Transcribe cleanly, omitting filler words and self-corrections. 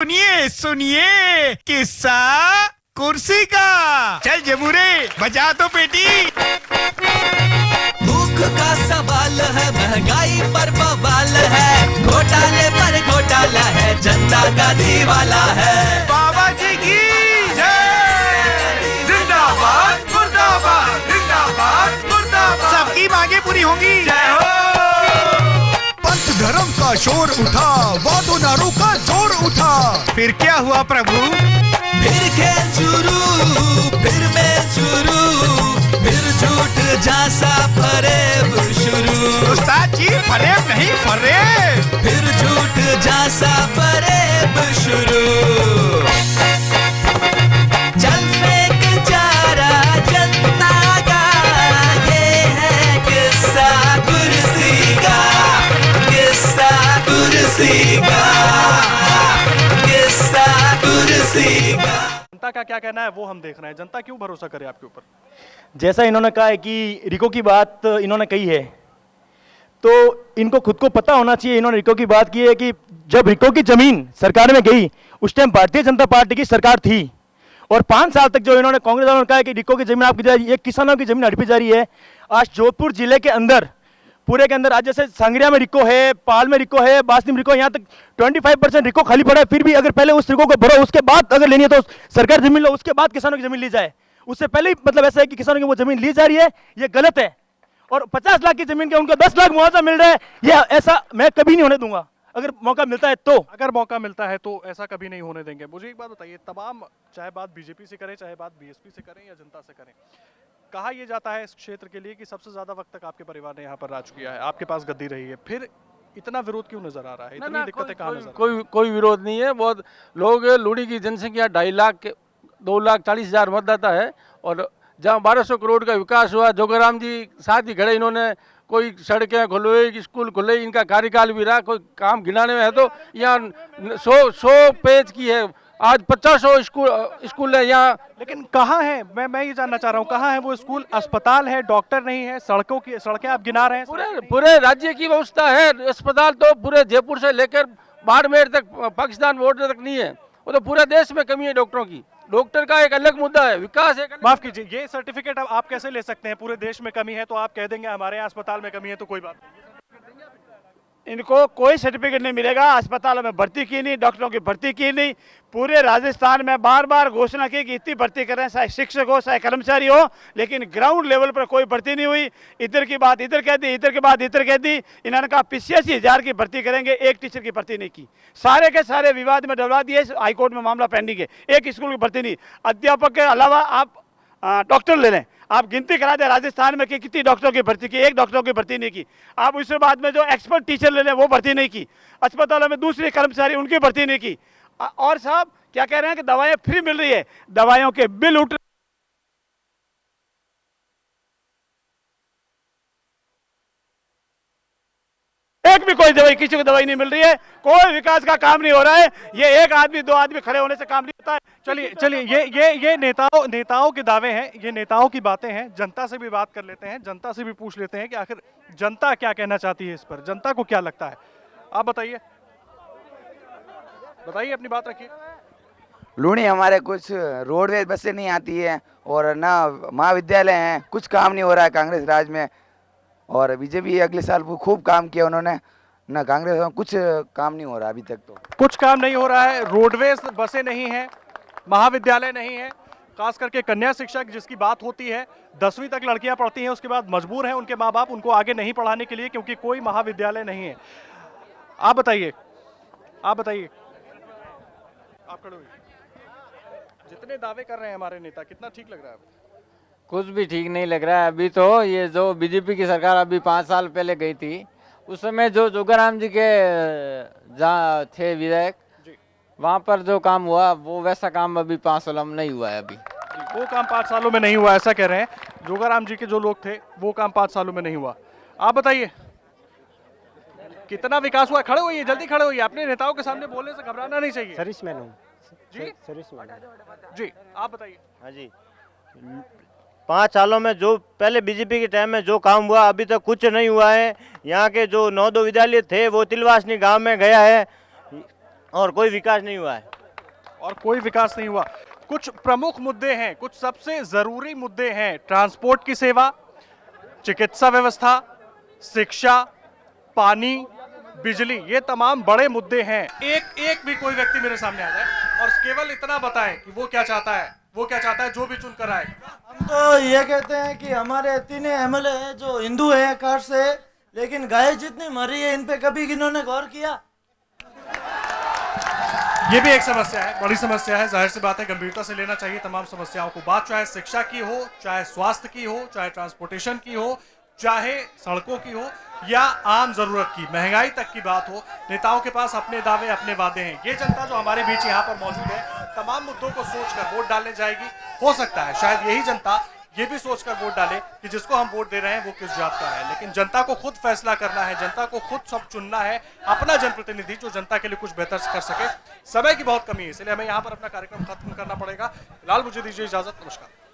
सुनिए सुनिए किस्सा कुर्सी का। चल जबूरे बजा दो पेटी। भूख का सवाल है, महंगाई पर बवाल है, घोटाले पर घोटाला है, जनता का दीवाला है। बाबा जी की जय। जिंदाबाद मुर्दाबाद, जिंदाबाद मुर्दाबाद। सबकी मांगे पूरी होंगी। जय हो। पंथ धर्म का शोर उठा, वादों नारों का जोर उठा। फिर क्या हुआ प्रभु? फिर खेल शुरू, फिर मैं शुरू, फिर झूठ झांसा फरेब शुरू। उस्ताद जी फरेब नहीं फरेब। फिर झूठ झांसा फरेब शुरू। चल फेंक चारा जनता का, ये है किस्सा कुर्सी का, किस्सा कुर्सी का, किस्सा कुर्सी का। जनता का क्या कहना है वो हम देख रहे हैं। जनता क्यों भरोसा करे आपके ऊपर? जैसा इन्होंने कहा है कि रिको की बात इन्होंने कही है, तो इनको खुद को पता होना चाहिए। इन्होंने रिको की बात की है कि जब रिको की जमीन सरकार में गई उस टाइम भारतीय जनता पार्टी की सरकार थी, और 5 साल तक जो इन्होंने कांग्रेस वालों ने कहा है कि रिको की जमीन आपकी जा रही है, ये किसानों की जमीन हड़पी जा रही है। आज जोधपुर जिले के अंदर, पूरे के अंदर, आज जैसे सांगरिया में रिको है, पाल में रिको है, बासनी में रिको, यहाँ तक 25% रिको खाली पड़ा है। फिर भी अगर पहले उस रिको को भरो, उसके बाद अगर लेनी है तो सरकार जमीन लो, उसके बाद किसानों की जमीन ली जाए। उससे पहले ही मतलब ऐसा है कि किसानों की वो जमीन ली जा रही है, ये गलत है। और 50 लाख की जमीन के उनको 10 लाख मुआवजा मिल रहा है, ये ऐसा मैं कभी नहीं होने दूंगा। अगर मौका मिलता है तो, अगर मौका मिलता है तो ऐसा कभी नहीं होने देंगे। मुझे एक बात बताइए, तमाम चाहे बात बीजेपी से करें, चाहे बात बीएसपी से करें या जनता से करें, कहा यह जाता है इस क्षेत्र के लिए कि सबसे ज्यादा वक्त तक आपके परिवार ने यहाँ पर राज किया है, आपके पास गद्दी रही है, फिर इतना विरोध क्यों नजर आ रहा है? इतनी दिक्कतें कहाँ नजर आ रही हैं? कोई विरोध नहीं है। बहुत लोग, लुड़ी की जनसंख्या 2.5 लाख 2,40,000 मतदाता है, और जहाँ 1200 करोड़ का विकास हुआ, जोगाराम जी साथ ही खड़े, इन्होंने कोई सड़कें खुलवाई, स्कूल खुले, इनका कार्यकाल भी रहा, कोई काम गिनाने में है तो यहाँ 100 पेज की है, आज 50 स्कूल है यहाँ। लेकिन कहाँ है, मैं ये जानना चाह रहा हूँ, कहाँ है वो स्कूल? अस्पताल है, डॉक्टर नहीं है, सड़कें आप गिना रहे हैं। पूरे राज्य की व्यवस्था है। अस्पताल तो पूरे जयपुर से लेकर बाड़मेर तक, पाकिस्तान बॉर्डर तक नहीं है। वो तो पूरे देश में कमी है डॉक्टरों की। डॉक्टर का एक अलग मुद्दा है, विकास एक अलग। माफ कीजिए, ये सर्टिफिकेट अब आप कैसे ले सकते हैं? पूरे देश में कमी है तो आप कह देंगे हमारे यहाँ अस्पताल में कमी है तो कोई बात नहीं। इनको कोई सर्टिफिकेट नहीं मिलेगा। अस्पतालों में भर्ती की नहीं, डॉक्टरों की भर्ती की नहीं। पूरे राजस्थान में बार बार घोषणा की कि इतनी भर्ती करें, चाहे शिक्षक हो चाहे कर्मचारी हो, लेकिन ग्राउंड लेवल पर कोई भर्ती नहीं हुई। इधर की बात इधर कह दी, इधर की बात इधर कह दी। इन्होंने कहा 85,000 की भर्ती करेंगे, एक टीचर की भर्ती नहीं की। सारे के सारे विवाद में डलवा दिए, हाईकोर्ट में मामला पेंडिंग है, एक स्कूल की भर्ती नहीं। अध्यापक के अलावा आप डॉक्टर ले लें, आप गिनती करा दें राजस्थान में कि कितनी डॉक्टरों की भर्ती की, एक डॉक्टरों की भर्ती नहीं की। आप उसके बाद में जो एक्सपर्ट टीचर ले लें वो भर्ती नहीं की। अस्पतालों में दूसरे कर्मचारी उनकी भर्ती नहीं की। और साहब क्या कह रहे हैं कि दवाएं फ्री मिल रही है, दवाइयों के बिल उठ, एक भी कोई दवाई, किसी को दवाई नहीं मिल रही है, कोई विकास का काम नहीं हो रहा है। ये एक आदमी 2 आदमी खड़े होने से काम नहीं होता है। चलिए ये नेताओं के दावे हैं, ये नेताओं की बातें हैं। जनता से भी बात कर लेते हैं, जनता से भी पूछ लेते हैं कि आखिर जनता क्या कहना चाहती है इस पर, जनता को क्या लगता है। आप बताइए अपनी बात रखिए। लूणी हमारे कुछ रोडवेज बसें नहीं आती है, और ना महाविद्यालय हैं, कुछ काम नहीं हो रहा है कांग्रेस राज में। और बीजेपी अगले साल खूब काम किया उन्होंने, ना कांग्रेस में कुछ काम नहीं हो रहा अभी तक। तो कुछ काम नहीं हो रहा है, रोडवेज बसें नहीं है, महाविद्यालय नहीं है, खास करके कन्या शिक्षक जिसकी बात होती है, 10वीं तक लड़कियां पढ़ती हैं, उसके बाद मजबूर हैं उनके माँ बाप उनको आगे नहीं पढ़ाने के लिए क्योंकि कोई महाविद्यालय नहीं है। आप बताइए आप खड़े होइए। जितने दावे कर रहे हैं हमारे नेता, कितना ठीक लग रहा है आपको? कुछ भी ठीक नहीं लग रहा है। अभी तो ये जो बीजेपी की सरकार अभी 5 साल पहले गई थी, उस समय जो जोगाराम जी के जहाँ थे विधायक, वहाँ पर जो काम हुआ वो वैसा काम अभी 5 सालों में नहीं हुआ है। अभी वो काम 5 सालों में नहीं हुआ, ऐसा कह रहे हैं जोगाराम जी के जो लोग थे, वो काम 5 सालों में नहीं हुआ। आप बताइए कितना विकास हुआ? खड़े होइए, जल्दी खड़े होइए, अपने नेताओं के सामने बोलने से घबराना नहीं चाहिए। सर्विसमैन हूँ जी जी, आप बताइए। हाँ जी, 5 सालों में जो पहले बीजेपी के टाइम में जो काम हुआ अभी तक कुछ नहीं हुआ है। यहाँ के जो 9 विद्यालय थे वो तिलवासनी गांव में गया है। और कोई विकास नहीं हुआ है। और कोई विकास नहीं हुआ। कुछ प्रमुख मुद्दे हैं, कुछ सबसे जरूरी मुद्दे हैं, ट्रांसपोर्ट की सेवा, चिकित्सा व्यवस्था, शिक्षा, पानी, बिजली, ये तमाम बड़े मुद्दे हैं। एक भी कोई व्यक्ति मेरे सामने आ जाए और केवल इतना बताए कि वो क्या चाहता है, वो क्या चाहता है, जो भी चुनकर आए। हम तो ये कहते हैं कि हमारे 3 एमएलए हैं जो हिंदू है कास्ट से, लेकिन गाय जितनी मरी है इन पे कभी इन्होंने गौर किया? ये भी एक समस्या है, बड़ी समस्या है, जाहिर सी बात है, गंभीरता से लेना चाहिए तमाम समस्याओं को। बात चाहे शिक्षा की हो, चाहे स्वास्थ्य की हो, चाहे ट्रांसपोर्टेशन की हो, चाहे सड़कों की हो, या आम जरूरत की, महंगाई तक की बात हो, नेताओं के पास अपने दावे अपने वादे हैं। ये जनता जो हमारे बीच यहाँ पर मौजूद है, तमाम मुद्दों को सोचकर वोट डालने जाएगी। हो सकता है शायद यही जनता ये भी सोचकर वोट डाले कि जिसको हम वोट दे रहे हैं वो किस जात का है, लेकिन जनता को खुद फैसला करना है, जनता को खुद सब चुनना है, अपना जनप्रतिनिधि जो जनता के लिए कुछ बेहतर कर सके। समय की बहुत कमी है, इसलिए हमें यहाँ पर अपना कार्यक्रम खत्म करना पड़ेगा। फिलहाल मुझे दीजिए इजाजत, नमस्कार।